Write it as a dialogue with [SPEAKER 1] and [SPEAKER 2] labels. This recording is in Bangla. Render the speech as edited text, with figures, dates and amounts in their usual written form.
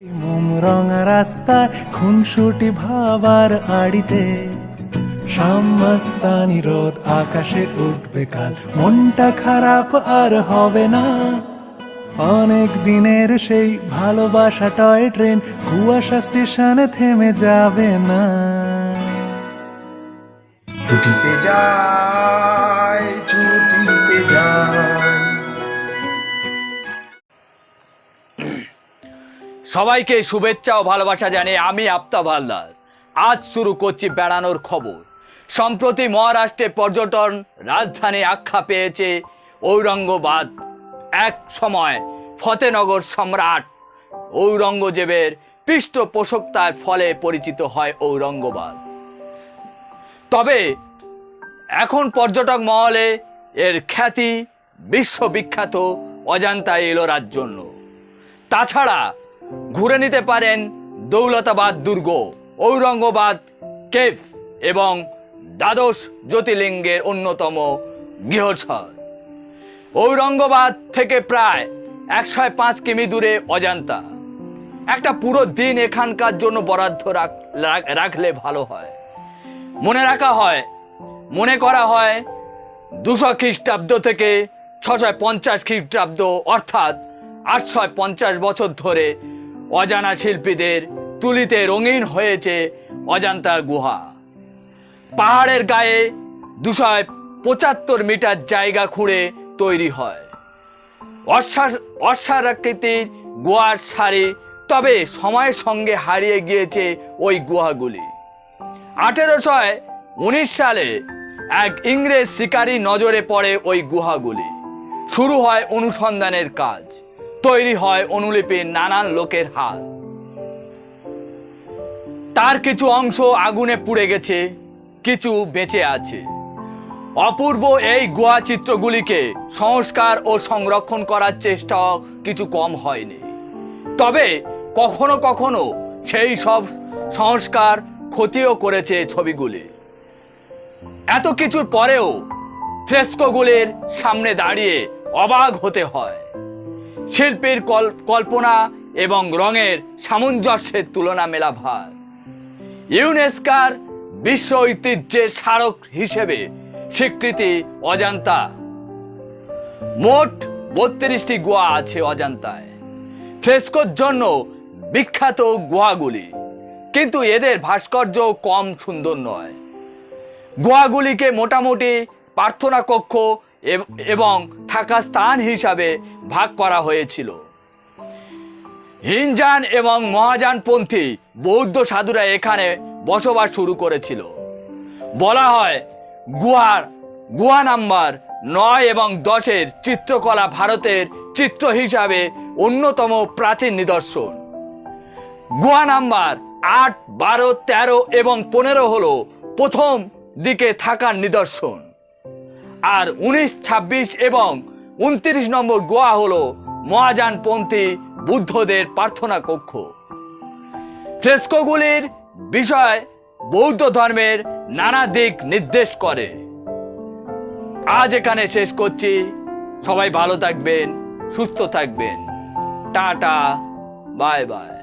[SPEAKER 1] মোম রঙা রাস্তায় খুনসুটি ভাবার আড়িতে শামস্তানি রোদ আকাশে উঠবে কাল, মনটা খারাপ আর হবে না। অনেক দিনের সেই ভালোবাসা টয় ট্রেন কুয়াশা স্টেশনে থেমে যাবে না।
[SPEAKER 2] ছুটিতে যায়, ছুটিতে যায়।
[SPEAKER 3] সবাইকে শুভেচ্ছা ও ভালোবাসা জানিয়ে আমি আফতাব হালদার আজ শুরু করছি বেড়ানোর খবর। সম্প্রতি মহারাষ্ট্রে পর্যটন রাজধানী আখ্যা পেয়েছে ঔরঙ্গাবাদ। এক সময় ফতেনগর সম্রাট ঔরঙ্গজেবের পৃষ্ঠপোষকতার ফলে পরিচিত হয় ঔরঙ্গাবাদ। তবে এখন পর্যটক মহলে এর খ্যাতি বিশ্ববিখ্যাত অজন্তা এলোরার জন্য। তাছাড়া ঘুরে নিতে পারেন দৌলতাবাদ দুর্গ, ঔরঙ্গাবাদ কেভস এবং দ্বাদশ জ্যোতির্লিঙ্গের অন্যতম গৃহস্থল। ঔরঙ্গাবাদ থেকে প্রায় 105 কিমি দূরে অজন্তা। একটা পুরো দিন এখানকার জন্য বরাদ্দ রাখলে ভালো হয়। মনে করা হয় 200 খ্রিস্টাব্দ থেকে 650 খ্রিস্টাব্দ অর্থাৎ 850 বছর ধরে অজানা শিল্পীদের তুলিতে রঙিন হয়েছে অজন্তার গুহা। পাহাড়ের গায়ে 275 মিটার জায়গা খুঁড়ে তৈরি হয় অশ্বাকৃতির গুহার সারি। তবে সময়ের সঙ্গে হারিয়ে গিয়েছে ওই গুহাগুলি। 1819 সালে এক ইংরেজ শিকারী নজরে পড়ে ওই গুহাগুলি। শুরু হয় অনুসন্ধানের কাজ, তৈরি হয় অনুলিপির নানান লোকের হাত। তার কিছু অংশ আগুনে পুড়ে গেছে, কিছু বেঁচে আছে। অপূর্ব এই গুহা চিত্রগুলিকে সংস্কার ও সংরক্ষণ করার চেষ্টাও কিছু কম হয়নি। তবে কখনো কখনো সেই সব সংস্কার ক্ষতিও করেছে ছবিগুলি। এত কিছুর পরেও ফ্রেস্কোগুলির সামনে দাঁড়িয়ে অবাক হতে হয়। শিল্পীর কল্পনা এবং রঙের সামঞ্জস্যের তুলনা মেলা ভার। ইউনেস্কোর বিশ্ব ঐতিহ্যের স্মারক হিসেবে স্বীকৃতি অজন্তা। মোট 32টি গুহা আছে অজন্তায়। ফ্রেস্কোর জন্য বিখ্যাত গুহাগুলি, কিন্তু এদের ভাস্কর্য কম সুন্দর নয়। গুহাগুলিকে মোটামুটি প্রার্থনা কক্ষ এবং থাকা স্থান হিসাবে ভাগ করা হয়েছিল। হিনজান এবং মহাযানপন্থী বৌদ্ধ সাধুরা এখানে বসবাস শুরু করেছিল। বলা হয় গুহা নাম্বার 9 এবং 10-এর চিত্রকলা ভারতের চিত্র হিসাবে অন্যতম প্রাচীন নিদর্শন। গুহা নাম্বার 8, 12, 13 এবং 15 হলো প্রথম দিকে থাকার নিদর্শন। আর 19, 26 এবং 29 নম্বর গুহা হলো মহাযানপন্থী বুদ্ধদের প্রার্থনা কক্ষ। ফ্রেস্কোগুলির বিষয় বৌদ্ধ ধর্মের নানা দিক নির্দেশ করে। আজ এখানে শেষ করছি। সবাই ভালো থাকবেন, সুস্থ থাকবেন। Tata, bye bye.